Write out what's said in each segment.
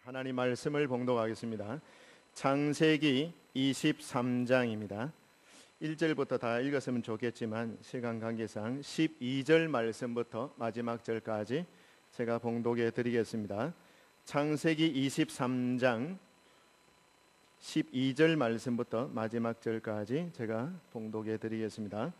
하나님 말씀을 봉독하겠습니다. 창세기 23장입니다. 1절부터 다 읽었으면 좋겠지만 시간 관계상 12절 말씀부터 마지막 절까지 제가 봉독해 드리겠습니다. 창세기 23장 12절 말씀부터 마지막 절까지 제가 봉독해 드리겠습니다.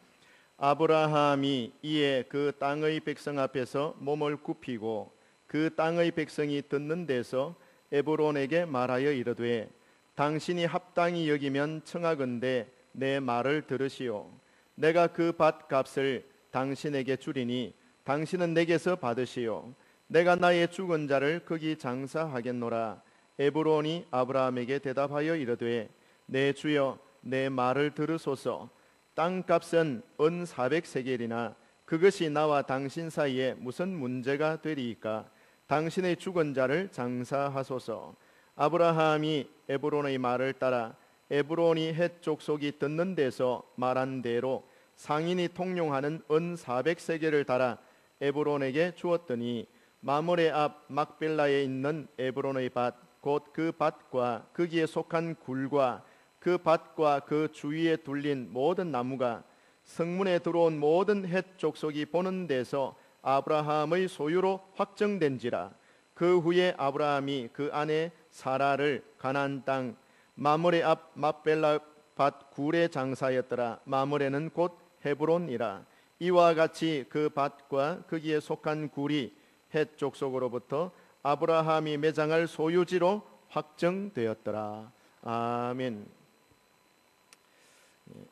아브라함이 이에 그 땅의 백성 앞에서 몸을 굽히고 그 땅의 백성이 듣는 데서 에브론에게 말하여 이르되 당신이 합당히 여기면 청하건대 내 말을 들으시오. 내가 그 밭 값을 당신에게 주리니 당신은 내게서 받으시오. 내가 나의 죽은 자를 거기 장사하겠노라. 에브론이 아브라함에게 대답하여 이르되 내 주여 내 말을 들으소서. 땅값은 은 400세겔이나 그것이 나와 당신 사이에 무슨 문제가 되리이까? 당신의 죽은 자를 장사하소서. 아브라함이 에브론의 말을 따라 에브론이 헷 족속이 듣는 데서 말한 대로 상인이 통용하는 은 400세겔을 달아 에브론에게 주었더니 마므레 앞 막벨라에 있는 에브론의 밭 곧 그 밭과 거기에 속한 굴과 그 밭과 그 주위에 둘린 모든 나무가 성문에 들어온 모든 헷 족속이 보는 데서 아브라함의 소유로 확정된지라. 그 후에 아브라함이 그 아내 사라를 가나안 땅 마므레 앞 막벨라 밭 굴에 장사하였더라. 마므레는 곧 헤브론이라. 이와 같이 그 밭과 거기에 속한 굴이 헷 족속으로부터 아브라함이 매장할 소유지로 확정되었더라. 아멘.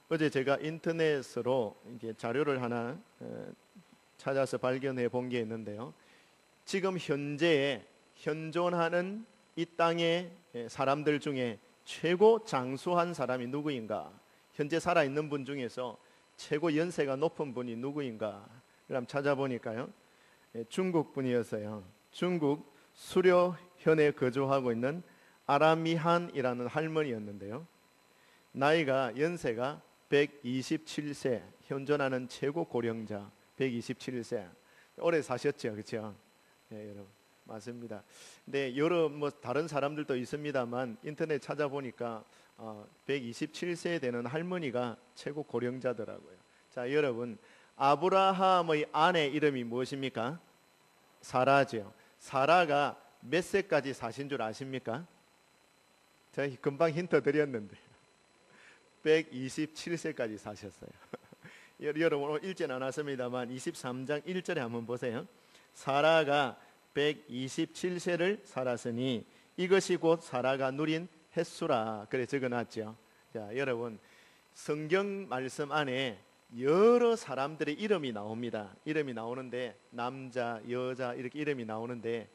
어제 제가 인터넷으로 이게 자료를 하나 찾아서 발견해 본 게 있는데요. 지금 현재에 현존하는 이 땅의 사람들 중에 최고 장수한 사람이 누구인가? 현재 살아있는 분 중에서 최고 연세가 높은 분이 누구인가? 그럼 찾아보니까요, 중국 분이었어요. 중국 수려현에 거주하고 있는 아라미한이라는 할머니였는데요. 나이가 연세가 127세, 현존하는 최고 고령자 127세. 오래 사셨죠, 그렇죠? 네, 여러분 맞습니다. 근데 여러 다른 사람들도 있습니다만 인터넷 찾아보니까 127세 되는 할머니가 최고 고령자더라고요. 자, 여러분 아브라함의 아내 이름이 무엇입니까? 사라죠. 사라가 몇 세까지 사신 줄 아십니까? 제가 금방 힌트 드렸는데 127세까지 사셨어요. 여러분 오늘 읽지는 않았습니다만 23장 1절에 한번 보세요. 사라가 127세를 살았으니 이것이 곧 사라가 누린 횟수라. 그래 적어놨죠. 자, 여러분 성경 말씀 안에 여러 사람들의 이름이 나옵니다. 이름이 나오는데 남자, 여자 이렇게 이름이 나오는데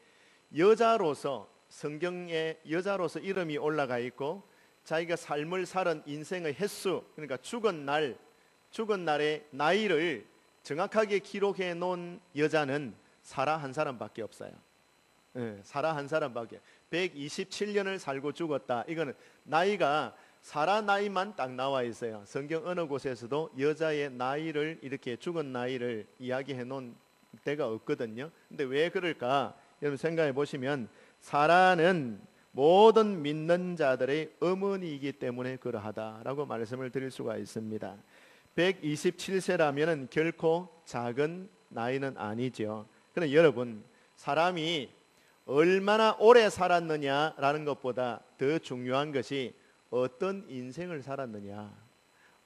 여자로서 성경에 여자로서 이름이 올라가 있고 자기가 삶을 살은 인생의 횟수, 그러니까 죽은 날의 나이를 정확하게 기록해 놓은 여자는 사라 한 사람밖에 없어요. 사라 한 사람밖에. 127년을 살고 죽었다. 이거는 나이가 사라 나이만 딱 나와 있어요. 성경 어느 곳에서도 여자의 나이를 이렇게 죽은 나이를 이야기해 놓은 데가 없거든요. 근데 왜 그럴까? 여러분 생각해 보시면 사라는 모든 믿는 자들의 어머니이기 때문에 그러하다라고 말씀을 드릴 수가 있습니다. 127세라면 결코 작은 나이는 아니죠. 그런데 여러분 사람이 얼마나 오래 살았느냐라는 것보다 더 중요한 것이 어떤 인생을 살았느냐,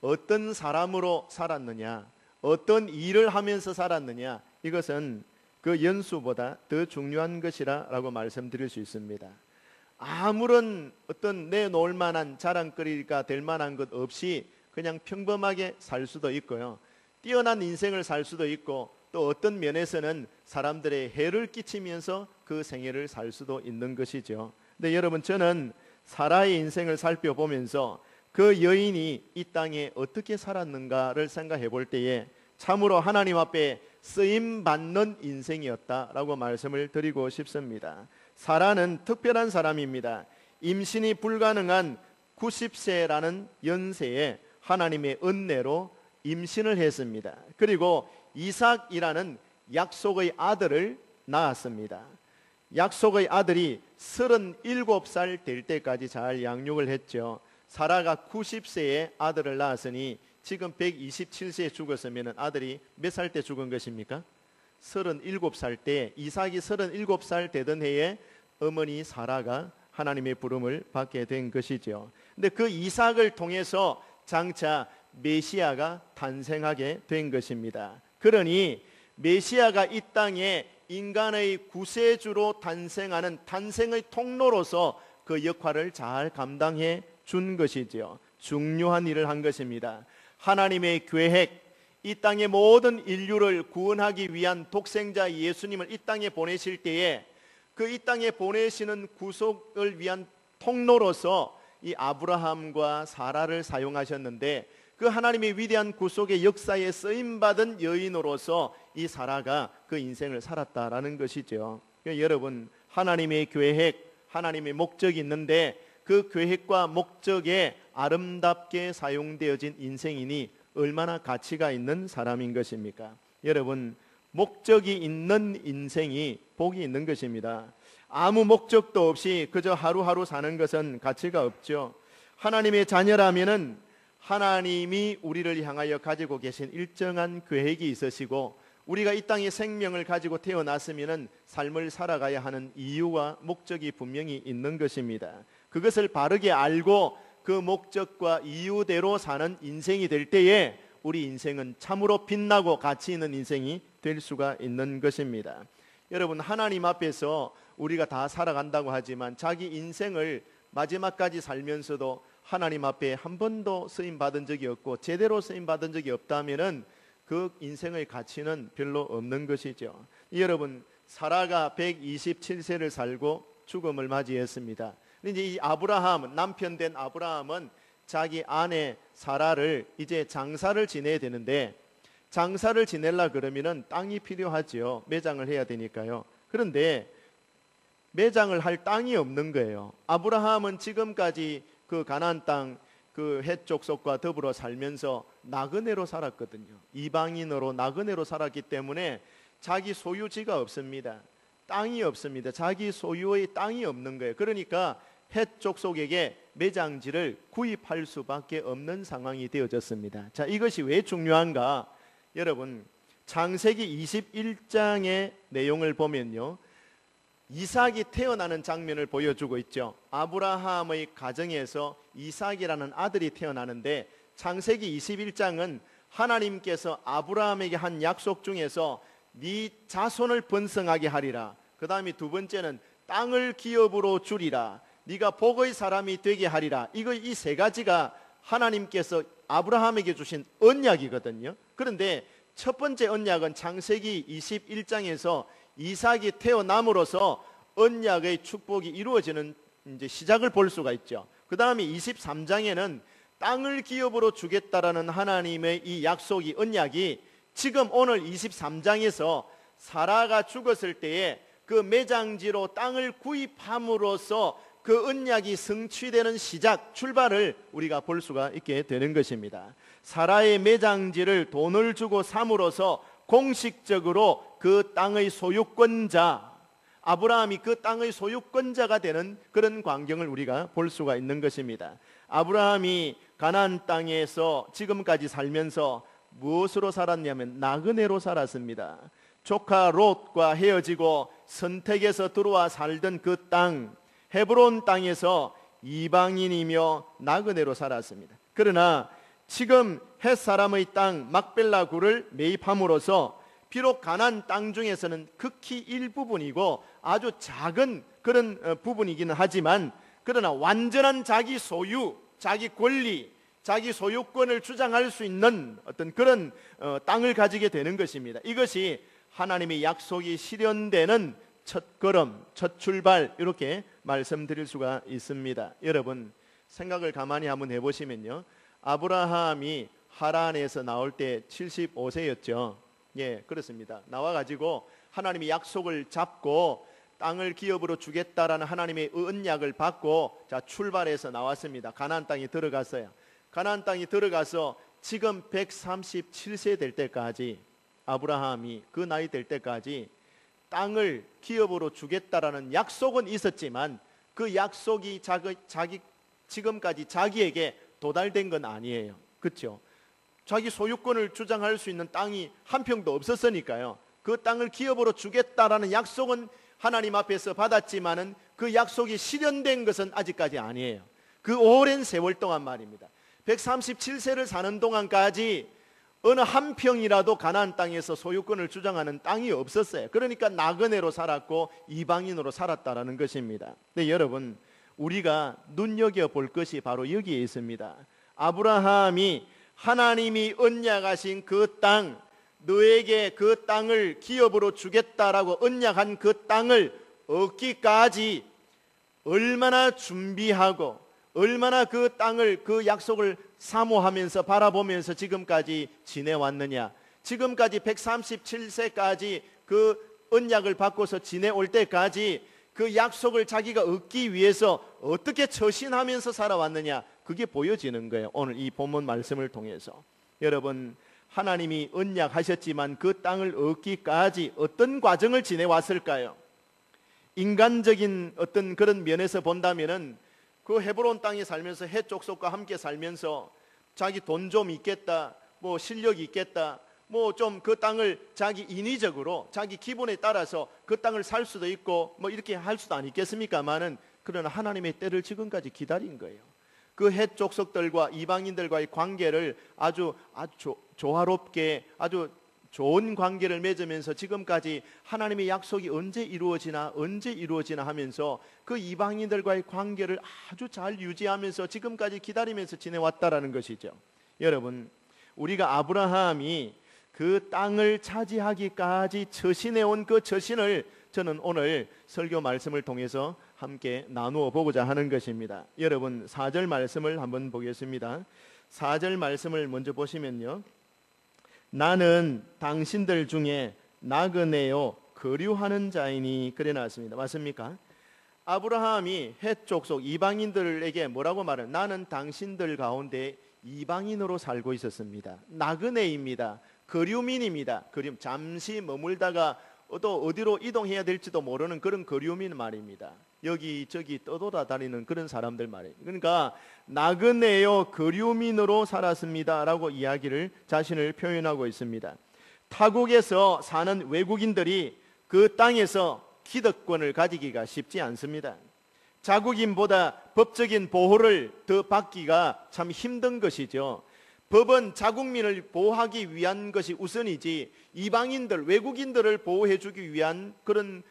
어떤 사람으로 살았느냐, 어떤 일을 하면서 살았느냐, 이것은 그 연수보다 더 중요한 것이라고 말씀드릴 수 있습니다. 아무런 어떤 내놓을 만한 자랑거리가 될 만한 것 없이 그냥 평범하게 살 수도 있고요, 뛰어난 인생을 살 수도 있고 또 어떤 면에서는 사람들의 해를 끼치면서 그 생애를 살 수도 있는 것이죠. 근데 여러분 저는 사라의 인생을 살펴보면서 그 여인이 이 땅에 어떻게 살았는가를 생각해 볼 때에 참으로 하나님 앞에 쓰임받는 인생이었다라고 말씀을 드리고 싶습니다. 사라는 특별한 사람입니다. 임신이 불가능한 90세라는 연세에 하나님의 은혜로 임신을 했습니다. 그리고 이삭이라는 약속의 아들을 낳았습니다. 약속의 아들이 37살 될 때까지 잘 양육을 했죠. 사라가 90세에 아들을 낳았으니 지금 127세에 죽었으면 아들이 몇 살 때 죽은 것입니까? 37살 때, 이삭이 37살 되던 해에 어머니 사라가 하나님의 부름을 받게 된 것이죠. 근데 그 이삭을 통해서 장차 메시아가 탄생하게 된 것입니다. 그러니 메시아가 이 땅에 인간의 구세주로 탄생하는 탄생의 통로로서 그 역할을 잘 감당해 준 것이지요. 중요한 일을 한 것입니다. 하나님의 계획, 이 땅의 모든 인류를 구원하기 위한 독생자 예수님을 이 땅에 보내실 때에 그 이 땅에 보내시는 구속을 위한 통로로서 이 아브라함과 사라를 사용하셨는데, 그 하나님의 위대한 구속의 역사에 쓰임받은 여인으로서 이 사라가 그 인생을 살았다라는 것이죠. 여러분, 하나님의 계획, 하나님의 목적이 있는데 그 계획과 목적에 아름답게 사용되어진 인생이니 얼마나 가치가 있는 사람인 것입니까? 여러분, 목적이 있는 인생이 복이 있는 것입니다. 아무 목적도 없이 그저 하루하루 사는 것은 가치가 없죠. 하나님의 자녀라면은 하나님이 우리를 향하여 가지고 계신 일정한 계획이 있으시고, 우리가 이 땅에 생명을 가지고 태어났으면은 삶을 살아가야 하는 이유와 목적이 분명히 있는 것입니다. 그것을 바르게 알고 그 목적과 이유대로 사는 인생이 될 때에 우리 인생은 참으로 빛나고 가치 있는 인생이 될 수가 있는 것입니다. 여러분, 하나님 앞에서 우리가 다 살아간다고 하지만 자기 인생을 마지막까지 살면서도 하나님 앞에 한 번도 쓰임 받은 적이 없고 제대로 쓰임 받은 적이 없다면은 그 인생의 가치는 별로 없는 것이죠. 여러분, 사라가 127세를 살고 죽음을 맞이했습니다. 이제 이 아브라함, 남편 된 아브라함은 자기 아내 사라를 이제 장사를 지내야 되는데, 장사를 지내려 그러면은 땅이 필요하지요. 매장을 해야 되니까요. 그런데 매장을 할 땅이 없는 거예요. 아브라함은 지금까지 그 가나안 땅 그 헷 족속과 더불어 살면서 나그네로 살았거든요. 이방인으로 나그네로 살았기 때문에 자기 소유지가 없습니다. 땅이 없습니다. 자기 소유의 땅이 없는 거예요. 그러니까 헷 족속에게 매장지를 구입할 수밖에 없는 상황이 되어졌습니다. 자, 이것이 왜 중요한가? 여러분, 창세기 21장의 내용을 보면요, 이삭이 태어나는 장면을 보여주고 있죠. 아브라함의 가정에서 이삭이라는 아들이 태어나는데, 창세기 21장은 하나님께서 아브라함에게 한 약속 중에서 네 자손을 번성하게 하리라, 그 다음에 두 번째는 땅을 기업으로 주리라, 네가 복의 사람이 되게 하리라. 이 세 가지가 하나님께서 아브라함에게 주신 언약이거든요. 그런데 첫 번째 언약은 창세기 21장에서 이삭이 태어남으로써 언약의 축복이 이루어지는 이제 시작을 볼 수가 있죠. 그 다음에 23장에는 땅을 기업으로 주겠다라는 하나님의 이 약속이, 언약이 지금 오늘 23장에서 사라가 죽었을 때에 그 매장지로 땅을 구입함으로써 그 언약이 성취되는 시작, 출발을 우리가 볼 수가 있게 되는 것입니다. 사라의 매장지를 돈을 주고 삼으로써 공식적으로 그 땅의 소유권자, 아브라함이 그 땅의 소유권자가 되는 그런 광경을 우리가 볼 수가 있는 것입니다. 아브라함이 가나안 땅에서 지금까지 살면서 무엇으로 살았냐면 나그네로 살았습니다. 조카 롯과 헤어지고 선택해서 들어와 살던 그 땅, 헤브론 땅에서 이방인이며 나그네로 살았습니다. 그러나 지금 헷 사람의 땅 막벨라 굴을 매입함으로써 비록 가나안 땅 중에서는 극히 일부분이고 아주 작은 그런 부분이기는 하지만, 그러나 완전한 자기 소유, 자기 권리, 자기 소유권을 주장할 수 있는 어떤 그런 땅을 가지게 되는 것입니다. 이것이 하나님의 약속이 실현되는 첫 걸음, 첫 출발, 이렇게 말씀드릴 수가 있습니다. 여러분, 생각을 가만히 한번 해보시면요, 아브라함이 하란에서 나올 때 75세였죠. 예, 그렇습니다. 나와가지고 하나님의 약속을 잡고 땅을 기업으로 주겠다라는 하나님의 언약을 받고 자 출발해서 나왔습니다. 가나안 땅에 들어갔어요. 가나안 땅에 들어가서 지금 137세 될 때까지, 아브라함이 그 나이 될 때까지 땅을 기업으로 주겠다라는 약속은 있었지만 그 약속이 지금까지 자기에게 도달된 건 아니에요. 그렇죠? 자기 소유권을 주장할 수 있는 땅이 한 평도 없었으니까요. 그 땅을 기업으로 주겠다라는 약속은 하나님 앞에서 받았지만은 그 약속이 실현된 것은 아직까지 아니에요. 그 오랜 세월 동안 말입니다. 137세를 사는 동안까지 어느 한 평이라도 가나안 땅에서 소유권을 주장하는 땅이 없었어요. 그러니까 나그네로 살았고 이방인으로 살았다라는 것입니다. 네, 여러분, 우리가 눈여겨볼 것이 바로 여기에 있습니다. 아브라함이 하나님이 언약하신 그 땅, 너에게 그 땅을 기업으로 주겠다라고 언약한 그 땅을 얻기까지 얼마나 준비하고 얼마나 그 땅을, 그 약속을 사모하면서 바라보면서 지금까지 지내왔느냐. 지금까지 137세까지 그 언약을 받고서 지내올 때까지 그 약속을 자기가 얻기 위해서 어떻게 처신하면서 살아왔느냐, 그게 보여지는 거예요. 오늘 이 본문 말씀을 통해서. 여러분, 하나님이 언약하셨지만 그 땅을 얻기까지 어떤 과정을 지내왔을까요? 인간적인 어떤 그런 면에서 본다면은 그 헤브론 땅에 살면서 헷 족속과 함께 살면서 자기 돈 좀 있겠다, 뭐 실력이 있겠다, 뭐 좀 그 땅을 자기 인위적으로 자기 기분에 따라서 그 땅을 살 수도 있고 뭐 이렇게 할 수도 있겠습니까만은, 그러나 하나님의 때를 지금까지 기다린 거예요. 그 헷 족속들과 이방인들과의 관계를 아주 조화롭게 아주 좋은 관계를 맺으면서 지금까지 하나님의 약속이 언제 이루어지나 하면서 그 이방인들과의 관계를 아주 잘 유지하면서 지금까지 기다리면서 지내왔다라는 것이죠. 여러분, 우리가 아브라함이 그 땅을 차지하기까지 처신해온 그 처신을 저는 오늘 설교 말씀을 통해서 함께 나누어 보고자 하는 것입니다. 여러분, 4절 말씀을 한번 보겠습니다. 4절 말씀을 먼저 보시면요, 나는 당신들 중에 나그네요 거류하는 자이니, 그래 놨습니다. 맞습니까? 아브라함이 헷 족속 이방인들에게 뭐라고 말은? 나는 당신들 가운데 이방인으로 살고 있었습니다. 나그네입니다. 거류민입니다. 잠시 머물다가 또 어디로 이동해야 될지도 모르는 그런 거류민 말입니다. 여기저기 떠돌아다니는 그런 사람들 말이에요. 그러니까 나그네요 거류민으로 살았습니다 라고 이야기를, 자신을 표현하고 있습니다. 타국에서 사는 외국인들이 그 땅에서 기득권을 가지기가 쉽지 않습니다. 자국인보다 법적인 보호를 더 받기가 참 힘든 것이죠. 법은 자국민을 보호하기 위한 것이 우선이지 이방인들, 외국인들을 보호해 주기 위한 그런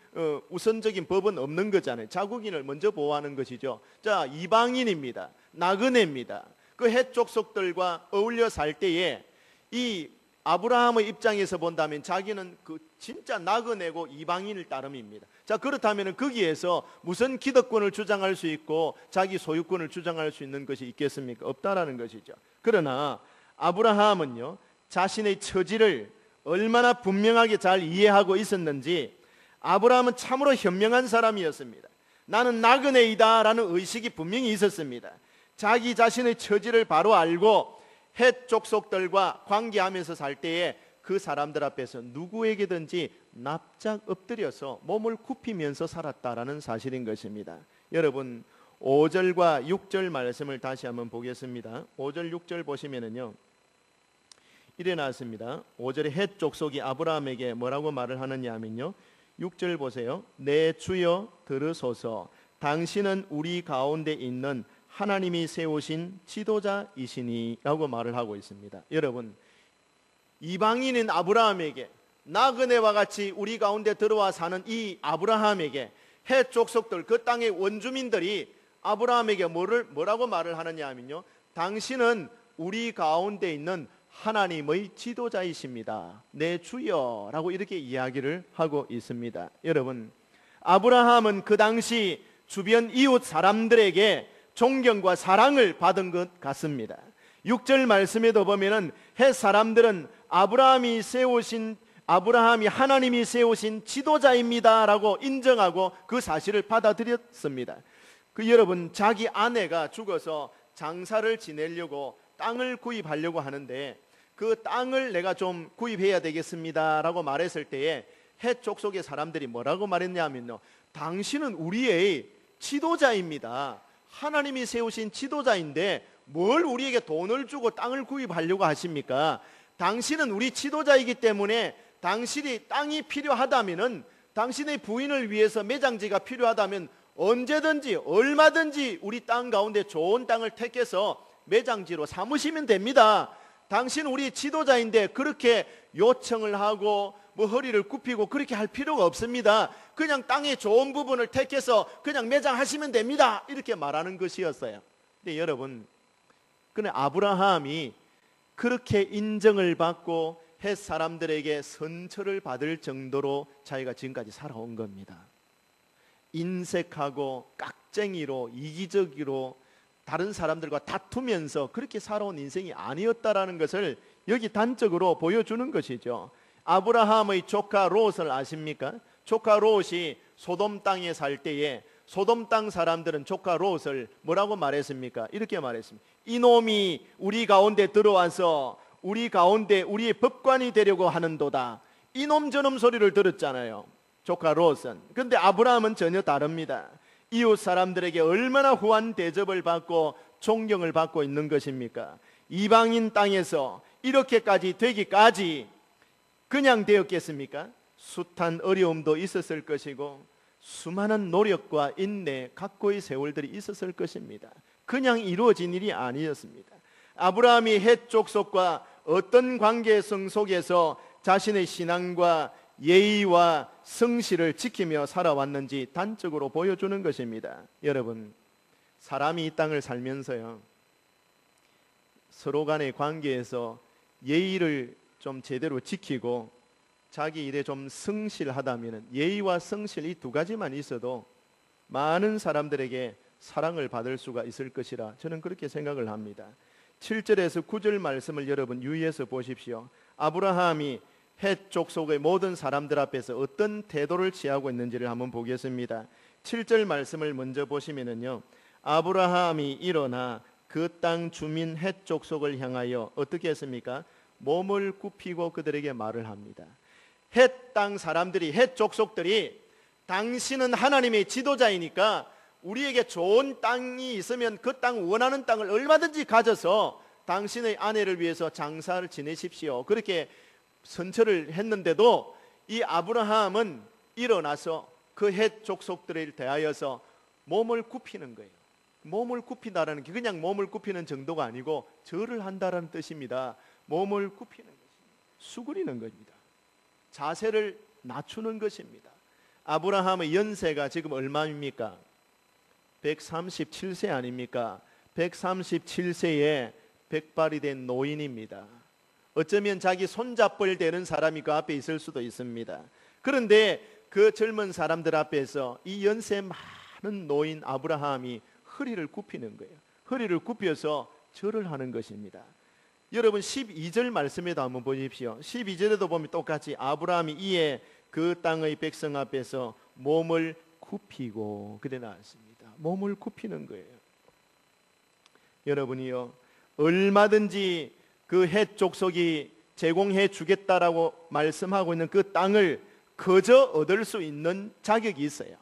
우선적인 법은 없는 거잖아요. 자국인을 먼저 보호하는 것이죠. 자, 이방인입니다. 나그네입니다. 그 헷 족속들과 어울려 살 때에 이 아브라함의 입장에서 본다면 자기는 그 진짜 나그네고 이방인일 따름입니다. 자, 그렇다면 거기에서 무슨 기득권을 주장할 수 있고 자기 소유권을 주장할 수 있는 것이 있겠습니까? 없다라는 것이죠. 그러나 아브라함은요, 자신의 처지를 얼마나 분명하게 잘 이해하고 있었는지, 아브라함은 참으로 현명한 사람이었습니다. 나는 나그네이다 라는 의식이 분명히 있었습니다. 자기 자신의 처지를 바로 알고 헷 족속들과 관계하면서 살 때에 그 사람들 앞에서 누구에게든지 납작 엎드려서 몸을 굽히면서 살았다라는 사실인 것입니다. 여러분, 5절과 6절 말씀을 다시 한번 보겠습니다. 5절 6절 보시면은요, 이래 나왔습니다. 5절에 헷 족속이 아브라함에게 뭐라고 말을 하느냐 하면요, 6절 보세요. 내 주여 들으소서, 당신은 우리 가운데 있는 하나님이 세우신 지도자이시니 라고 말을 하고 있습니다. 여러분, 이방인인 아브라함에게, 나그네와 같이 우리 가운데 들어와 사는 이 아브라함에게 헷 족속들, 그 땅의 원주민들이 아브라함에게 뭐라고 말을 하느냐 하면요, 당신은 우리 가운데 있는 하나님의 지도자이십니다. 내 주여 라고 이렇게 이야기를 하고 있습니다. 여러분, 아브라함은 그 당시 주변 이웃 사람들에게 존경과 사랑을 받은 것 같습니다. 6절 말씀에도 보면은 헷 사람들은 아브라함이 하나님이 세우신 지도자입니다 라고 인정하고 그 사실을 받아들였습니다. 여러분, 자기 아내가 죽어서 장사를 지내려고 땅을 구입하려고 하는데 그 땅을 내가 좀 구입해야 되겠습니다 라고 말했을 때에 헷 족속의 사람들이 뭐라고 말했냐면요, 당신은 우리의 지도자입니다. 하나님이 세우신 지도자인데 뭘 우리에게 돈을 주고 땅을 구입하려고 하십니까? 당신은 우리 지도자이기 때문에 당신이 땅이 필요하다면은, 당신의 부인을 위해서 매장지가 필요하다면 언제든지 얼마든지 우리 땅 가운데 좋은 땅을 택해서 매장지로 삼으시면 됩니다. 당신 우리 지도자인데 그렇게 요청을 하고 뭐 허리를 굽히고 그렇게 할 필요가 없습니다. 그냥 땅의 좋은 부분을 택해서 그냥 매장하시면 됩니다. 이렇게 말하는 것이었어요. 근데 여러분, 근데 아브라함이 그렇게 인정을 받고 헷 사람들에게 선처를 받을 정도로 자기가 지금까지 살아온 겁니다. 인색하고 깍쟁이로 이기적으로 다른 사람들과 다투면서 그렇게 살아온 인생이 아니었다라는 것을 여기 단적으로 보여주는 것이죠. 아브라함의 조카 롯을 아십니까? 조카 롯이 소돔 땅에 살 때에 소돔 땅 사람들은 조카 롯을 뭐라고 말했습니까? 이렇게 말했습니다. 이놈이 우리 가운데 들어와서 우리 가운데 우리의 법관이 되려고 하는도다. 이놈 저놈 소리를 들었잖아요, 조카 롯은. 그런데 아브라함은 전혀 다릅니다. 이웃 사람들에게 얼마나 후한 대접을 받고 존경을 받고 있는 것입니까? 이방인 땅에서 이렇게까지 되기까지 그냥 되었겠습니까? 숱한 어려움도 있었을 것이고 수많은 노력과 인내, 각고의 세월들이 있었을 것입니다. 그냥 이루어진 일이 아니었습니다. 아브라함이 헷 족속과 어떤 관계성 속에서 자신의 신앙과 예의와 성실을 지키며 살아왔는지 단적으로 보여주는 것입니다. 여러분, 사람이 이 땅을 살면서요, 서로 간의 관계에서 예의를 좀 제대로 지키고 자기 일에 좀 성실하다면, 예의와 성실 이 두 가지만 있어도 많은 사람들에게 사랑을 받을 수가 있을 것이라 저는 그렇게 생각을 합니다. 7절에서 9절 말씀을 여러분 유의해서 보십시오. 아브라함이 헷 족속의 모든 사람들 앞에서 어떤 태도를 취하고 있는지를 한번 보겠습니다. 7절 말씀을 먼저 보시면은요, 아브라함이 일어나 그 땅 주민 헷 족속을 향하여 어떻게 했습니까? 몸을 굽히고 그들에게 말을 합니다. 헷 땅 사람들이, 헷 족속들이 당신은 하나님의 지도자이니까 우리에게 좋은 땅이 있으면 그 땅, 원하는 땅을 얼마든지 가져서 당신의 아내를 위해서 장사를 지내십시오, 그렇게 선처를 했는데도 이 아브라함은 일어나서 그 헷 족속들을 대하여서 몸을 굽히는 거예요. 몸을 굽힌다라는 게 그냥 몸을 굽히는 정도가 아니고 절을 한다라는 뜻입니다. 몸을 굽히는 것입니다. 수그리는 겁니다. 자세를 낮추는 것입니다. 아브라함의 연세가 지금 얼마입니까? 137세 아닙니까? 137세에 백발이 된 노인입니다. 어쩌면 자기 손잡벌 되는 사람이 그 앞에 있을 수도 있습니다. 그런데 그 젊은 사람들 앞에서 이 연세 많은 노인 아브라함이 허리를 굽히는 거예요. 허리를 굽혀서 절을 하는 것입니다. 여러분 12절 말씀에도 한번 보십시오. 12절에도 보면 똑같이 아브라함이 이에 그 땅의 백성 앞에서 몸을 굽히고 그래 나왔습니다. 몸을 굽히는 거예요. 여러분이요, 얼마든지 그 헷 족속이 제공해 주겠다라고 말씀하고 있는 그 땅을 거저 얻을 수 있는 자격이 있어요.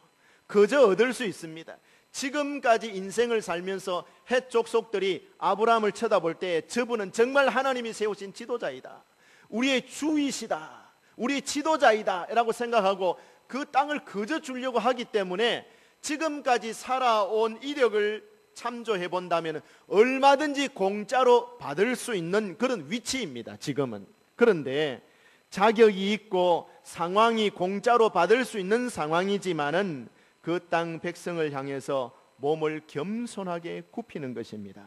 거저 얻을 수 있습니다. 지금까지 인생을 살면서 헷 족속들이 아브라함을 쳐다볼 때 저분은 정말 하나님이 세우신 지도자이다, 우리의 주이시다, 우리의 지도자이다 라고 생각하고 그 땅을 거저 주려고 하기 때문에 지금까지 살아온 이력을 참조해 본다면 얼마든지 공짜로 받을 수 있는 그런 위치입니다, 지금은. 그런데 자격이 있고 상황이 공짜로 받을 수 있는 상황이지만은 그 땅 백성을 향해서 몸을 겸손하게 굽히는 것입니다.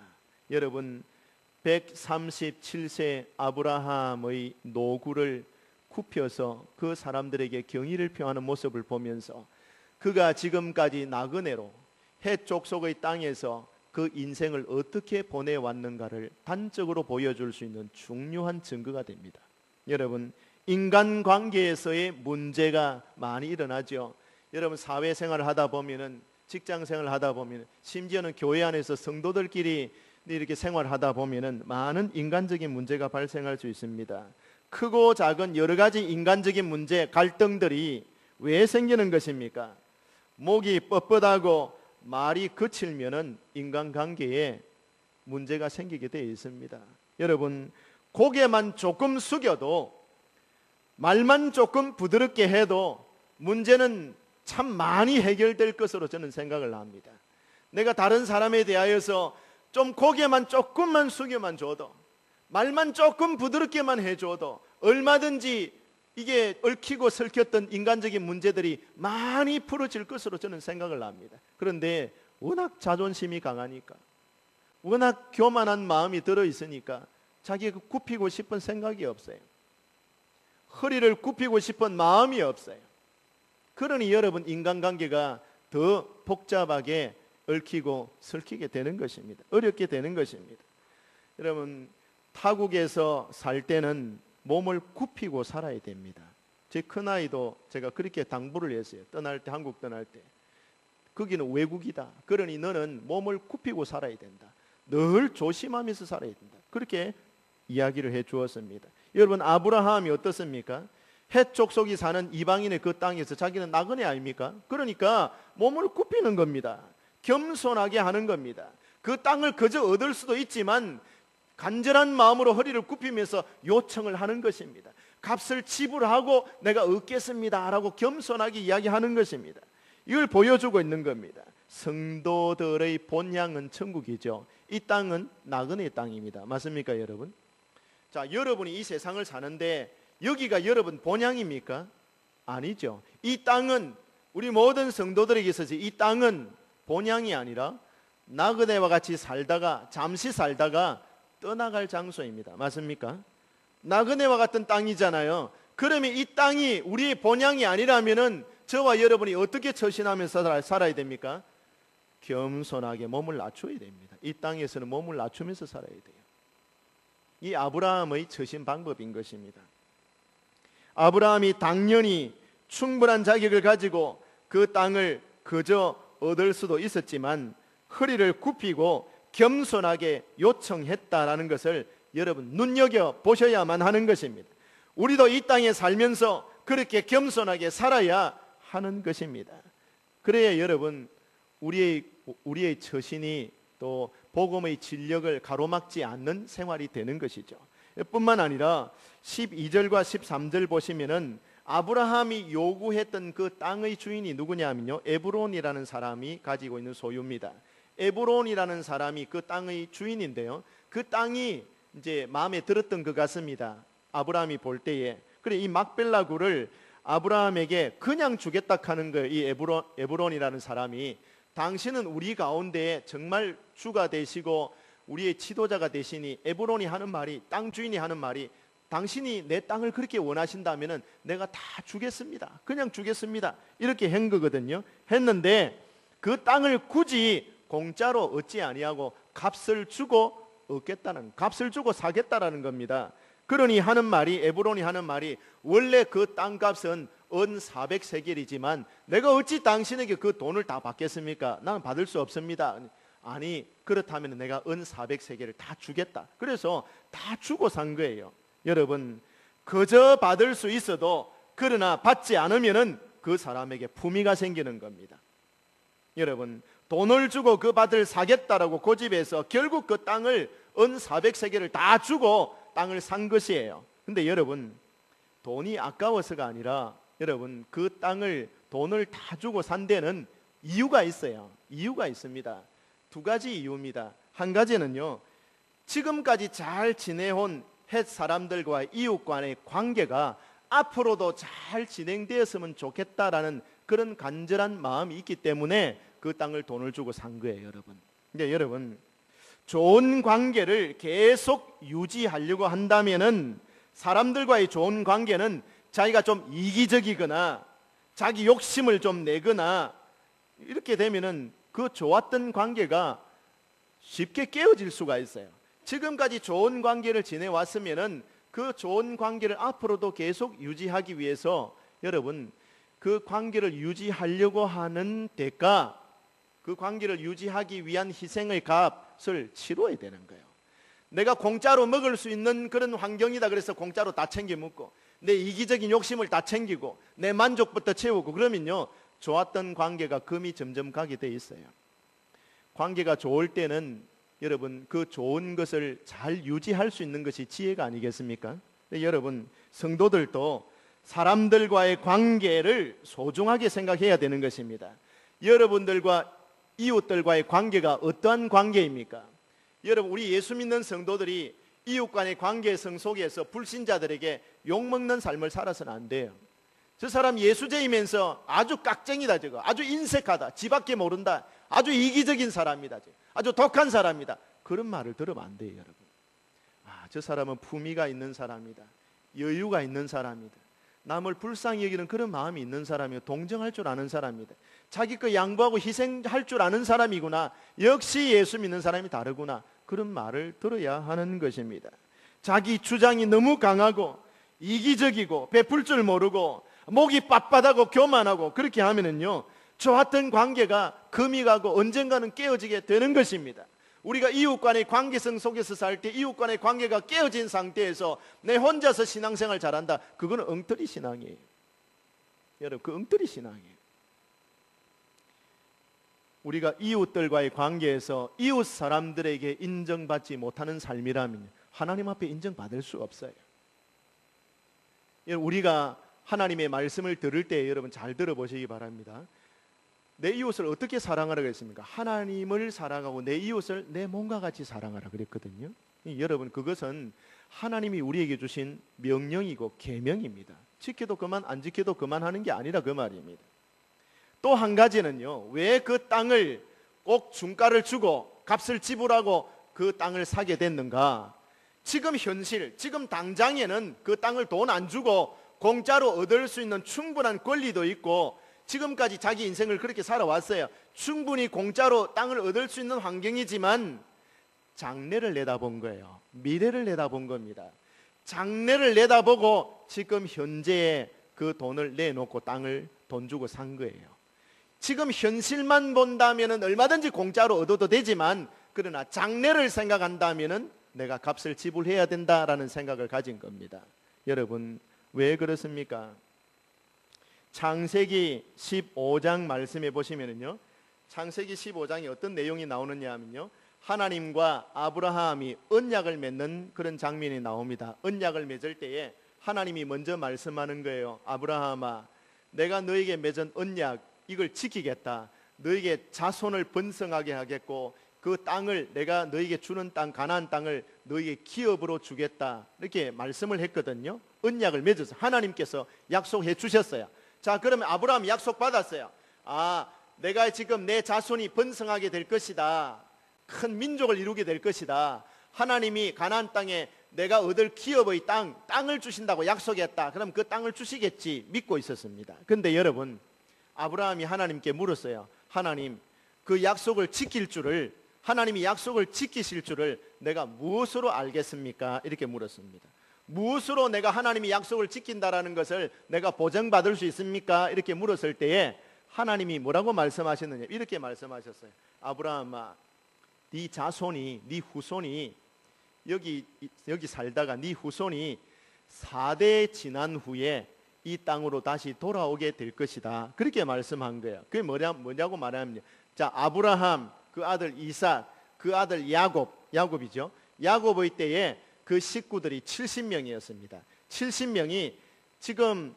여러분, 137세 아브라함의 노구를 굽혀서 그 사람들에게 경의를 표하는 모습을 보면서 그가 지금까지 나그네로 헷 족속의 땅에서 그 인생을 어떻게 보내왔는가를 단적으로 보여줄 수 있는 중요한 증거가 됩니다. 여러분, 인간관계에서의 문제가 많이 일어나죠. 여러분, 사회생활을 하다 보면은, 직장생활을 하다 보면, 심지어는 교회 안에서 성도들끼리 이렇게 생활하다 보면은 많은 인간적인 문제가 발생할 수 있습니다. 크고 작은 여러 가지 인간적인 문제, 갈등들이 왜 생기는 것입니까? 목이 뻣뻣하고 말이 거칠면은 인간관계에 문제가 생기게 되어 있습니다. 여러분, 고개만 조금 숙여도, 말만 조금 부드럽게 해도 문제는 참 많이 해결될 것으로 저는 생각을 합니다. 내가 다른 사람에 대하여서 좀 고개만 조금만 숙여만 줘도, 말만 조금 부드럽게만 해줘도 얼마든지 이게 얽히고 설켰던 인간적인 문제들이 많이 풀어질 것으로 저는 생각을 합니다. 그런데 워낙 자존심이 강하니까, 워낙 교만한 마음이 들어있으니까 자기가 굽히고 싶은 생각이 없어요. 허리를 굽히고 싶은 마음이 없어요. 그러니 여러분, 인간관계가 더 복잡하게 얽히고 설키게 되는 것입니다. 어렵게 되는 것입니다. 여러분, 타국에서 살 때는 몸을 굽히고 살아야 됩니다. 제 큰아이도 제가 그렇게 당부를 했어요. 떠날 때, 한국 떠날 때. 거기는 외국이다. 그러니 너는 몸을 굽히고 살아야 된다. 늘 조심하면서 살아야 된다. 그렇게 이야기를 해 주었습니다. 여러분, 아브라함이 어떻습니까? 헷 족속이 사는 이방인의 그 땅에서 자기는 나그네 아닙니까? 그러니까 몸을 굽히는 겁니다. 겸손하게 하는 겁니다. 그 땅을 그저 얻을 수도 있지만 간절한 마음으로 허리를 굽히면서 요청을 하는 것입니다. 값을 지불하고 내가 얻겠습니다 라고 겸손하게 이야기하는 것입니다. 이걸 보여주고 있는 겁니다. 성도들의 본향은 천국이죠. 이 땅은 나그네 땅입니다. 맞습니까, 여러분? 자, 여러분이 이 세상을 사는데 여기가 여러분 본향입니까? 아니죠. 이 땅은, 우리 모든 성도들에게 있어서 이 땅은 본향이 아니라 나그네와 같이 살다가, 잠시 살다가 떠나갈 장소입니다. 맞습니까? 나그네와 같은 땅이잖아요. 그러면 이 땅이 우리의 본향이 아니라면은 저와 여러분이 어떻게 처신하면서 살아야 됩니까? 겸손하게 몸을 낮춰야 됩니다. 이 땅에서는 몸을 낮추면서 살아야 돼요. 이 아브라함의 처신 방법인 것입니다. 아브라함이 당연히 충분한 자격을 가지고 그 땅을 그저 얻을 수도 있었지만 허리를 굽히고 겸손하게 요청했다라는 것을 여러분 눈여겨 보셔야만 하는 것입니다. 우리도 이 땅에 살면서 그렇게 겸손하게 살아야 하는 것입니다. 그래야 여러분 우리의 처신이 또 복음의 진력을 가로막지 않는 생활이 되는 것이죠. 뿐만 아니라 12절과 13절 보시면은 아브라함이 요구했던 그 땅의 주인이 누구냐면요, 에브론이라는 사람이 가지고 있는 소유입니다. 에브론이라는 사람이 그 땅의 주인인데요, 그 땅이 이제 마음에 들었던 것 같습니다. 아브라함이 볼 때에. 그래, 이 막벨라 굴을 아브라함에게 그냥 주겠다 하는 거예요. 이 에브론이라는 사람이, 당신은 우리 가운데 정말 주가 되시고 우리의 지도자가 되시니, 에브론이 하는 말이, 땅 주인이 하는 말이, 당신이 내 땅을 그렇게 원하신다면 내가 다 주겠습니다. 그냥 주겠습니다. 이렇게 한 거거든요. 했는데 그 땅을 굳이 공짜로 얻지 아니하고 값을 주고 얻겠다는, 값을 주고 사겠다라는 겁니다. 그러니 하는 말이, 에브론이 하는 말이, 원래 그 땅값은 은 400세겔이지만 내가 어찌 당신에게 그 돈을 다 받겠습니까? 나는 받을 수 없습니다. 아니, 그렇다면 내가 은 400세겔을 다 주겠다. 그래서 다 주고 산 거예요. 여러분, 그저 받을 수 있어도 그러나 받지 않으면은 그 사람에게 품위가 생기는 겁니다. 여러분, 돈을 주고 그 밭을 사겠다라고 고집해서 결국 그 땅을 은 400세겔을 다 주고 땅을 산 것이에요. 근데 여러분, 돈이 아까워서가 아니라 여러분, 그 땅을 돈을 다 주고 산 데는 이유가 있어요. 이유가 있습니다. 두 가지 이유입니다. 한 가지는요, 지금까지 잘 지내온 헷 사람들과의 이웃 간의 관계가 앞으로도 잘 진행되었으면 좋겠다라는 그런 간절한 마음이 있기 때문에 그 땅을 돈을 주고 산 거예요, 여러분. 근데 여러분, 좋은 관계를 계속 유지하려고 한다면은, 사람들과의 좋은 관계는 자기가 좀 이기적이거나 자기 욕심을 좀 내거나 이렇게 되면은 그 좋았던 관계가 쉽게 깨어질 수가 있어요. 지금까지 좋은 관계를 지내왔으면은 그 좋은 관계를 앞으로도 계속 유지하기 위해서 여러분, 그 관계를 유지하려고 하는 대가, 그 관계를 유지하기 위한 희생의 값을 치러야 되는 거예요. 내가 공짜로 먹을 수 있는 그런 환경이다 그래서 공짜로 다 챙겨 먹고, 내 이기적인 욕심을 다 챙기고 내 만족부터 채우고 그러면요, 좋았던 관계가 금이 점점 가게 돼 있어요. 관계가 좋을 때는 여러분 그 좋은 것을 잘 유지할 수 있는 것이 지혜가 아니겠습니까? 여러분, 성도들도 사람들과의 관계를 소중하게 생각해야 되는 것입니다. 여러분들과 이웃들과의 관계가 어떠한 관계입니까? 여러분, 우리 예수 믿는 성도들이 이웃 간의 관계성 속에서 불신자들에게 욕먹는 삶을 살아서는 안 돼요. 저 사람 예수제이면서 아주 깍쟁이다, 저거 아주 인색하다, 지밖에 모른다, 아주 이기적인 사람이다, 아주 독한 사람이다, 그런 말을 들으면 안 돼요. 여러분, 저 사람은 품위가 있는 사람이다, 여유가 있는 사람이다, 남을 불쌍히 여기는 그런 마음이 있는 사람이고 동정할 줄 아는 사람이다, 자기 거 양보하고 희생할 줄 아는 사람이구나, 역시 예수 믿는 사람이 다르구나, 그런 말을 들어야 하는 것입니다. 자기 주장이 너무 강하고 이기적이고 베풀 줄 모르고 목이 빳빳하고 교만하고 그렇게 하면은요, 좋았던 관계가 금이 가고 언젠가는 깨어지게 되는 것입니다. 우리가 이웃 간의 관계성 속에서 살 때 이웃 간의 관계가 깨어진 상태에서 내 혼자서 신앙생활 잘한다, 그거는 엉터리 신앙이에요. 여러분, 그 엉터리 신앙이에요. 우리가 이웃들과의 관계에서 이웃 사람들에게 인정받지 못하는 삶이라면 하나님 앞에 인정받을 수 없어요. 우리가 하나님의 말씀을 들을 때 여러분 잘 들어보시기 바랍니다. 내 이웃을 어떻게 사랑하라고 했습니까? 하나님을 사랑하고 내 이웃을 내 몸과 같이 사랑하라 그랬거든요. 여러분, 그것은 하나님이 우리에게 주신 명령이고 계명입니다. 지켜도 그만 안 지켜도 그만하는 게 아니라 그 말입니다. 또 한 가지는요, 왜 그 땅을 꼭 중가를 주고 값을 지불하고 그 땅을 사게 됐는가? 지금 현실, 지금 당장에는 그 땅을 돈 안 주고 공짜로 얻을 수 있는 충분한 권리도 있고 지금까지 자기 인생을 그렇게 살아왔어요. 충분히 공짜로 땅을 얻을 수 있는 환경이지만 장래를 내다본 거예요. 미래를 내다본 겁니다. 장래를 내다보고 지금 현재의 그 돈을 내놓고 땅을 돈 주고 산 거예요. 지금 현실만 본다면 얼마든지 공짜로 얻어도 되지만, 그러나 장래를 생각한다면 내가 값을 지불해야 된다라는 생각을 가진 겁니다. 여러분, 왜 그렇습니까? 창세기 15장 말씀해 보시면요, 창세기 15장에 어떤 내용이 나오느냐 하면요, 하나님과 아브라함이 언약을 맺는 그런 장면이 나옵니다. 언약을 맺을 때에 하나님이 먼저 말씀하는 거예요. 아브라함아, 내가 너에게 맺은 언약 이걸 지키겠다. 너에게 자손을 번성하게 하겠고 그 땅을, 내가 너에게 주는 땅, 가나안 땅을 너에게 기업으로 주겠다, 이렇게 말씀을 했거든요. 언약을 맺어서 하나님께서 약속해 주셨어요. 자, 그러면 아브라함이 약속 받았어요. 내가 지금 내 자손이 번성하게 될 것이다, 큰 민족을 이루게 될 것이다, 하나님이 가나안 땅에 내가 얻을 기업의 땅을 주신다고 약속했다. 그럼 그 땅을 주시겠지 믿고 있었습니다. 그런데 여러분, 아브라함이 하나님께 물었어요. 하나님, 그 약속을 지킬 줄을, 하나님이 약속을 지키실 줄을 내가 무엇으로 알겠습니까? 이렇게 물었습니다. 무엇으로 내가 하나님이 약속을 지킨다라는 것을 내가 보장받을 수 있습니까? 이렇게 물었을 때에 하나님이 뭐라고 말씀하셨느냐, 이렇게 말씀하셨어요. 아브라함아, 네 자손이, 네 후손이 여기 살다가 네 후손이 4대 지난 후에 이 땅으로 다시 돌아오게 될 것이다, 그렇게 말씀한 거예요. 그게 뭐냐고 말하면, 자, 아브라함, 그 아들 이삭, 그 아들 야곱이죠. 야곱의 때에 그 식구들이 70명이었습니다. 70명이 지금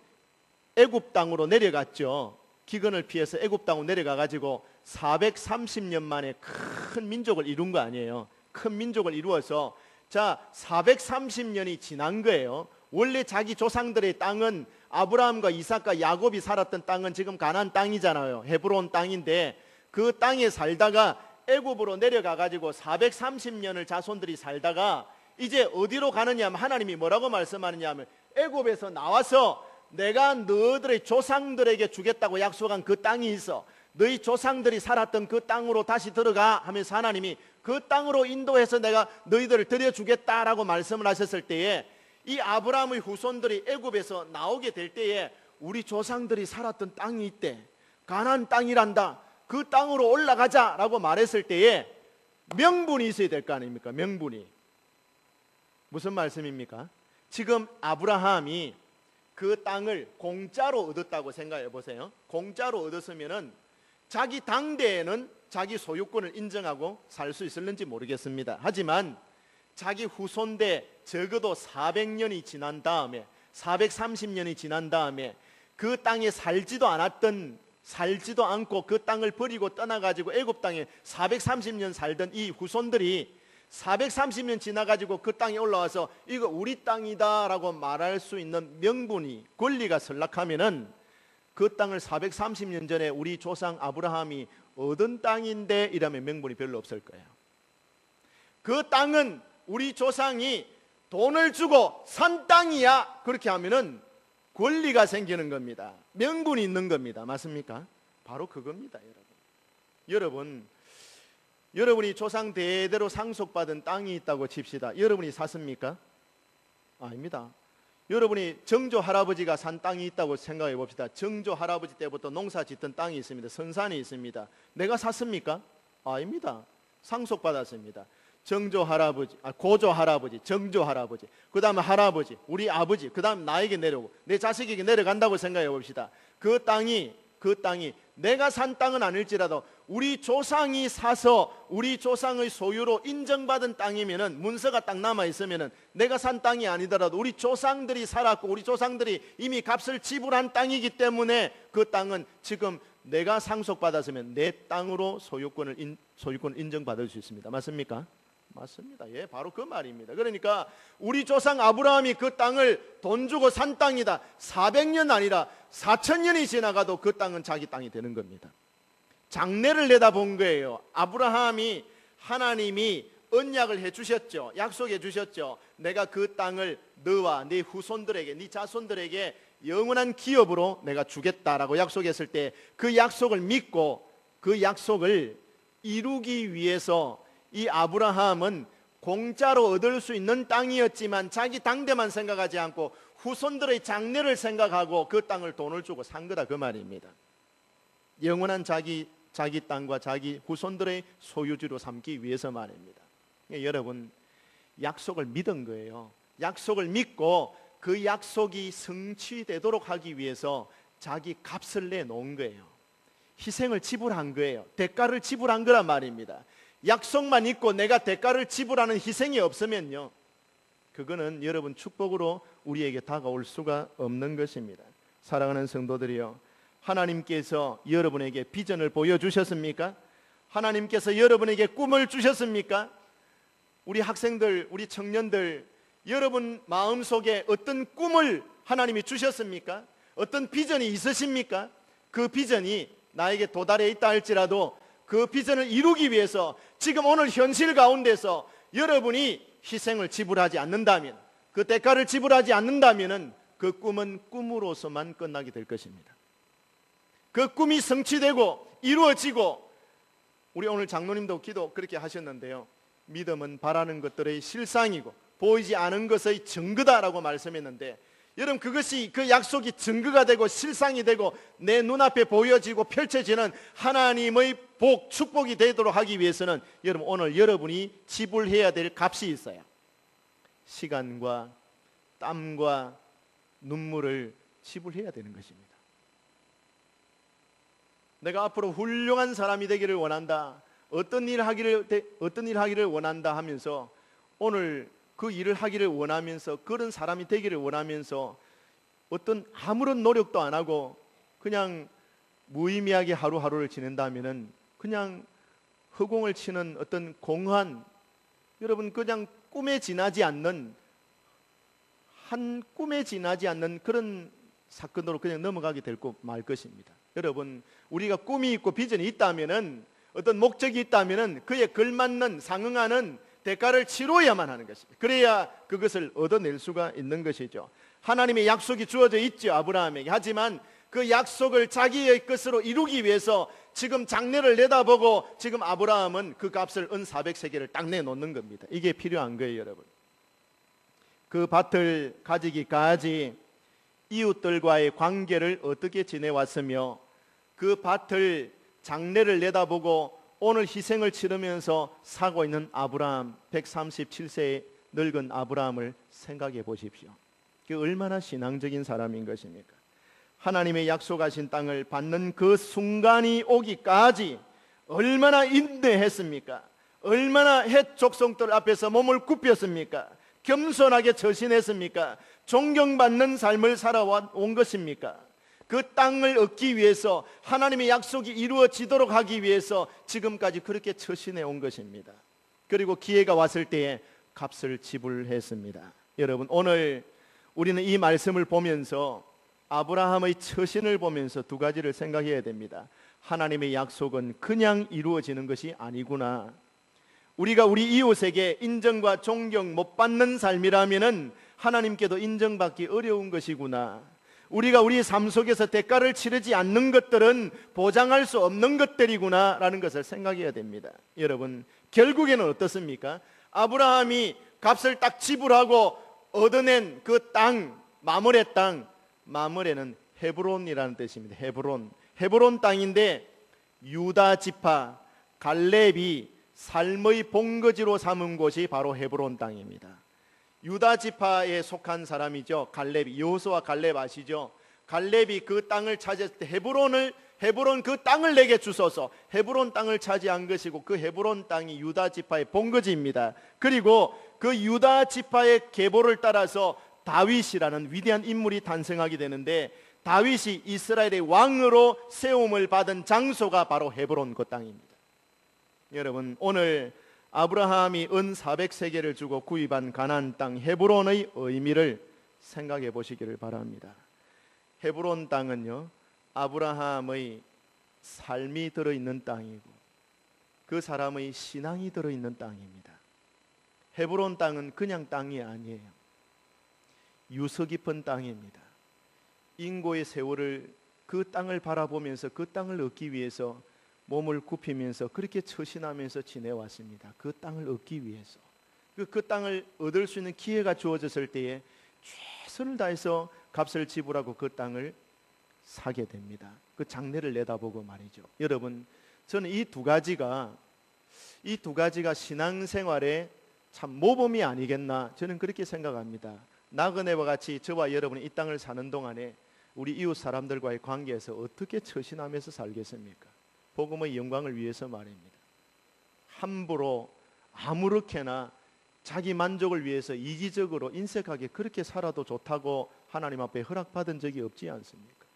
애굽 땅으로 내려갔죠. 기근을 피해서 애굽 땅으로 내려가 가지고 430년 만에 큰 민족을 이룬 거 아니에요. 큰 민족을 이루어서, 자, 430년이 지난 거예요. 원래 자기 조상들의 땅은, 아브라함과 이삭과 야곱이 살았던 땅은 지금 가나안 땅이잖아요. 헤브론 땅인데 그 땅에 살다가 애굽으로 내려가 가지고 430년을 자손들이 살다가 이제 어디로 가느냐 하면, 하나님이 뭐라고 말씀하느냐 하면, 애굽에서 나와서 내가 너희들의 조상들에게 주겠다고 약속한 그 땅이 있어, 너희 조상들이 살았던 그 땅으로 다시 들어가 하면서 하나님이 그 땅으로 인도해서 내가 너희들을 드려주겠다라고 말씀을 하셨을 때에, 이 아브라함의 후손들이 애굽에서 나오게 될 때에 우리 조상들이 살았던 땅이 있대, 가나안 땅이란다, 그 땅으로 올라가자라고 말했을 때에 명분이 있어야 될 거 아닙니까? 명분이. 무슨 말씀입니까? 지금 아브라함이 그 땅을 공짜로 얻었다고 생각해 보세요. 공짜로 얻었으면은 자기 당대에는 자기 소유권을 인정하고 살 수 있을는지 모르겠습니다. 하지만 자기 후손대 적어도 400년이 지난 다음에 430년이 지난 다음에 그 땅에 살지도 않고 그 땅을 버리고 떠나가지고 애굽 땅에 430년 살던 이 후손들이 430년 지나가지고 그 땅에 올라와서 이거 우리 땅이다 라고 말할 수 있는 명분이, 권리가 설락하면은 그 땅을 430년 전에 우리 조상 아브라함이 얻은 땅인데 이라면 명분이 별로 없을 거예요. 그 땅은 우리 조상이 돈을 주고 산 땅이야, 그렇게 하면은 권리가 생기는 겁니다. 명분이 있는 겁니다. 맞습니까? 바로 그겁니다. 여러분이 조상 대대로 상속받은 땅이 있다고 칩시다. 여러분이 샀습니까? 아닙니다. 여러분이 정조 할아버지가 산 땅이 있다고 생각해 봅시다. 정조 할아버지 때부터 농사 짓던 땅이 있습니다. 선산이 있습니다. 내가 샀습니까? 아닙니다. 상속받았습니다. 정조 할아버지, 고조 할아버지, 정조 할아버지, 그 다음에 할아버지, 우리 아버지, 그 다음 나에게 내려오고 내 자식에게 내려간다고 생각해 봅시다. 그 땅이 내가 산 땅은 아닐지라도 우리 조상이 사서 우리 조상의 소유로 인정받은 땅이면은, 문서가 딱 남아 있으면은 내가 산 땅이 아니더라도 우리 조상들이 살았고 우리 조상들이 이미 값을 지불한 땅이기 때문에 그 땅은 지금 내가 상속받았으면 내 땅으로 소유권을 인정받을 수 있습니다. 맞습니까? 맞습니다. 예, 바로 그 말입니다. 그러니까 우리 조상 아브라함이 그 땅을 돈 주고 산 땅이다. 400년 아니라 4000년이 지나가도 그 땅은 자기 땅이 되는 겁니다. 장래를 내다본 거예요. 아브라함이, 하나님이 언약을 해주셨죠. 약속해 주셨죠. 내가 그 땅을 너와 네 후손들에게, 네 자손들에게 영원한 기업으로 내가 주겠다라고 약속했을 때 그 약속을 믿고 그 약속을 이루기 위해서 이 아브라함은 공짜로 얻을 수 있는 땅이었지만 자기 당대만 생각하지 않고 후손들의 장래를 생각하고 그 땅을 돈을 주고 산 거다, 그 말입니다. 영원한 자기 땅과 자기 후손들의 소유지로 삼기 위해서 말입니다. 여러분, 약속을 믿은 거예요. 약속을 믿고 그 약속이 성취되도록 하기 위해서 자기 값을 내놓은 거예요. 희생을 지불한 거예요. 대가를 지불한 거란 말입니다. 약속만 있고 내가 대가를 지불하는 희생이 없으면요, 그거는 여러분 축복으로 우리에게 다가올 수가 없는 것입니다. 사랑하는 성도들이요, 하나님께서 여러분에게 비전을 보여주셨습니까? 하나님께서 여러분에게 꿈을 주셨습니까? 우리 학생들, 우리 청년들, 여러분 마음속에 어떤 꿈을 하나님이 주셨습니까? 어떤 비전이 있으십니까? 그 비전이 나에게 도달해 있다 할지라도 그 비전을 이루기 위해서 지금 오늘 현실 가운데서 여러분이 희생을 지불하지 않는다면, 그 대가를 지불하지 않는다면 그 꿈은 꿈으로서만 끝나게 될 것입니다. 그 꿈이 성취되고 이루어지고, 우리 오늘 장로님도 기도 그렇게 하셨는데요, 믿음은 바라는 것들의 실상이고 보이지 않은 것의 증거다라고 말씀했는데, 여러분 그것이, 그 약속이 증거가 되고 실상이 되고 내 눈앞에 보여지고 펼쳐지는 하나님의 복, 축복이 되도록 하기 위해서는 여러분 오늘 여러분이 지불해야 될 값이 있어요. 시간과 땀과 눈물을 지불해야 되는 것입니다. 내가 앞으로 훌륭한 사람이 되기를 원한다, 어떤 일 하기를 원한다 하면서 오늘 그 일을 하기를 원하면서, 그런 사람이 되기를 원하면서 어떤 아무런 노력도 안 하고 그냥 무의미하게 하루하루를 지낸다면은 그냥 허공을 치는 어떤 공허한, 여러분 그냥 꿈에 지나지 않는 그런 사건으로 그냥 넘어가게 될 말 것입니다. 여러분, 우리가 꿈이 있고 비전이 있다면은, 어떤 목적이 있다면은 그에 걸맞는, 상응하는 대가를 치러야만 하는 것입니다. 그래야 그것을 얻어낼 수가 있는 것이죠. 하나님의 약속이 주어져 있죠, 아브라함에게. 하지만 그 약속을 자기의 것으로 이루기 위해서 지금 장래를 내다보고 지금 아브라함은 그 값을 은 400세겔을 딱 내놓는 겁니다. 이게 필요한 거예요, 여러분. 그 밭을 가지기까지 이웃들과의 관계를 어떻게 지내왔으며, 그 밭을 장래를 내다보고 오늘 희생을 치르면서 사고 있는 아브라함 137세의 늙은 아브라함을 생각해 보십시오. 그 얼마나 신앙적인 사람인 것입니까? 하나님의 약속하신 땅을 받는 그 순간이 오기까지 얼마나 인내했습니까? 얼마나 헷 족속들 앞에서 몸을 굽혔습니까? 겸손하게 처신했습니까? 존경받는 삶을 살아온 것입니까? 그 땅을 얻기 위해서, 하나님의 약속이 이루어지도록 하기 위해서 지금까지 그렇게 처신해 온 것입니다. 그리고 기회가 왔을 때에 값을 지불했습니다. 여러분, 오늘 우리는 이 말씀을 보면서 아브라함의 처신을 보면서 두 가지를 생각해야 됩니다. 하나님의 약속은 그냥 이루어지는 것이 아니구나. 우리가 우리 이웃에게 인정과 존경 못 받는 삶이라면 하나님께도 인정받기 어려운 것이구나. 우리가 우리 삶 속에서 대가를 치르지 않는 것들은 보장할 수 없는 것들이구나 라는 것을 생각해야 됩니다. 여러분, 결국에는 어떻습니까? 아브라함이 값을 딱 지불하고 얻어낸 그 땅, 마므레 땅, 마므레는 헤브론이라는 뜻입니다. 헤브론 땅인데 유다 지파 갈렙이 삶의 본거지로 삼은 곳이 바로 헤브론 땅입니다. 유다 지파에 속한 사람이죠. 갈렙이, 여호수아 갈렙 아시죠? 갈렙이 그 땅을 차지했을 때 헤브론 그 땅을 내게 주소서, 헤브론 땅을 차지한 것이고 그 헤브론 땅이 유다 지파의 본거지입니다. 그리고 그 유다 지파의 계보를 따라서 다윗이라는 위대한 인물이 탄생하게 되는데, 다윗이 이스라엘의 왕으로 세움을 받은 장소가 바로 헤브론 그 땅입니다. 여러분, 오늘 아브라함이 은 400세겔을 주고 구입한 가나안 땅 헤브론의 의미를 생각해 보시기를 바랍니다. 헤브론 땅은요, 아브라함의 삶이 들어있는 땅이고 그 사람의 신앙이 들어있는 땅입니다. 헤브론 땅은 그냥 땅이 아니에요. 유서 깊은 땅입니다. 인고의 세월을 그 땅을 바라보면서 그 땅을 얻기 위해서 몸을 굽히면서 그렇게 처신하면서 지내왔습니다. 그 땅을 얻기 위해서, 그 땅을 얻을 수 있는 기회가 주어졌을 때에 최선을 다해서 값을 지불하고 그 땅을 사게 됩니다. 그 장래를 내다보고 말이죠. 여러분, 저는 이 두 가지가 신앙생활의 참 모범이 아니겠나, 저는 그렇게 생각합니다. 나그네와 같이 저와 여러분이 이 땅을 사는 동안에 우리 이웃 사람들과의 관계에서 어떻게 처신하면서 살겠습니까? 복음의 영광을 위해서 말입니다. 함부로 아무렇게나 자기 만족을 위해서 이기적으로 인색하게 그렇게 살아도 좋다고 하나님 앞에 허락받은 적이 없지 않습니까?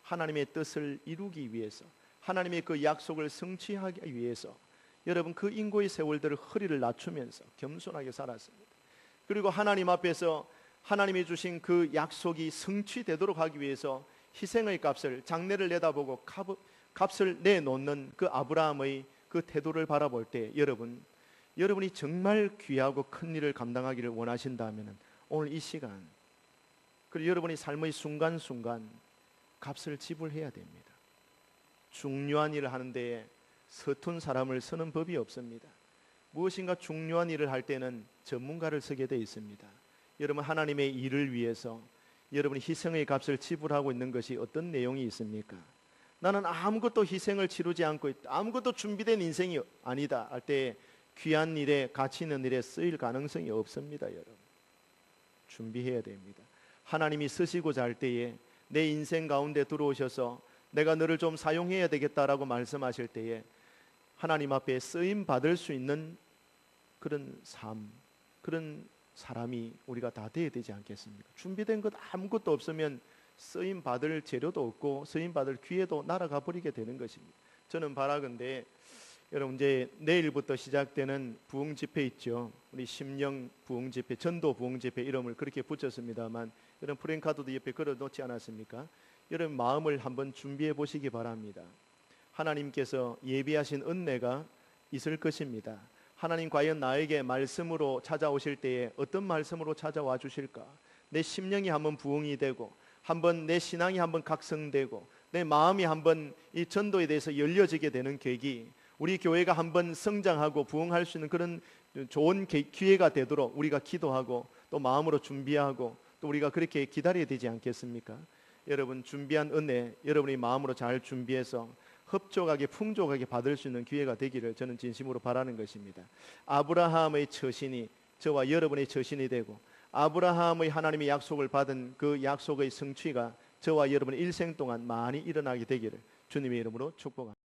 하나님의 뜻을 이루기 위해서, 하나님의 그 약속을 성취하기 위해서 여러분, 그 인고의 세월들을 허리를 낮추면서 겸손하게 살았습니다. 그리고 하나님 앞에서 하나님이 주신 그 약속이 성취되도록 하기 위해서 희생의 값을, 장래를 내다보고 값을 내놓는 그 아브라함의 그 태도를 바라볼 때 여러분이 정말 귀하고 큰 일을 감당하기를 원하신다면 오늘 이 시간, 그리고 여러분이 삶의 순간순간 값을 지불해야 됩니다. 중요한 일을 하는 데에 서툰 사람을 쓰는 법이 없습니다. 무엇인가 중요한 일을 할 때는 전문가를 쓰게 되어 있습니다. 여러분, 하나님의 일을 위해서 여러분이 희생의 값을 지불하고 있는 것이 어떤 내용이 있습니까? 나는 아무것도 희생을 치르지 않고 있다, 아무것도 준비된 인생이 아니다 할 때 귀한 일에, 가치 있는 일에 쓰일 가능성이 없습니다. 여러분, 준비해야 됩니다. 하나님이 쓰시고자 할 때에 내 인생 가운데 들어오셔서 내가 너를 좀 사용해야 되겠다라고 말씀하실 때에 하나님 앞에 쓰임 받을 수 있는 그런 삶, 그런 사람이 우리가 다 되어야 되지 않겠습니까? 준비된 것 아무것도 없으면 쓰임 받을 재료도 없고 쓰임 받을 기회도 날아가 버리게 되는 것입니다. 저는 바라건대 여러분, 이제 내일부터 시작되는 부흥 집회 있죠. 우리 심령 부흥 집회, 전도 부흥 집회 이름을 그렇게 붙였습니다만 여러분, 프랭카드도 옆에 걸어 놓지 않았습니까? 여러분, 마음을 한번 준비해 보시기 바랍니다. 하나님께서 예비하신 은혜가 있을 것입니다. 하나님 과연 나에게 말씀으로 찾아오실 때에 어떤 말씀으로 찾아와 주실까? 내 심령이 한번 부흥이 되고, 한번 내 신앙이 한번 각성되고, 내 마음이 한번 이 전도에 대해서 열려지게 되는 계기, 우리 교회가 한번 성장하고 부흥할 수 있는 그런 좋은 기회가 되도록 우리가 기도하고 또 마음으로 준비하고 또 우리가 그렇게 기다려야 되지 않겠습니까? 여러분, 준비한 은혜 여러분이 마음으로 잘 준비해서 흡족하게 풍족하게 받을 수 있는 기회가 되기를 저는 진심으로 바라는 것입니다. 아브라함의 처신이 저와 여러분의 저신이 되고 아브라함의 하나님의 약속을 받은 그 약속의 성취가 저와 여러분의 일생 동안 많이 일어나게 되기를 주님의 이름으로 축복합니다.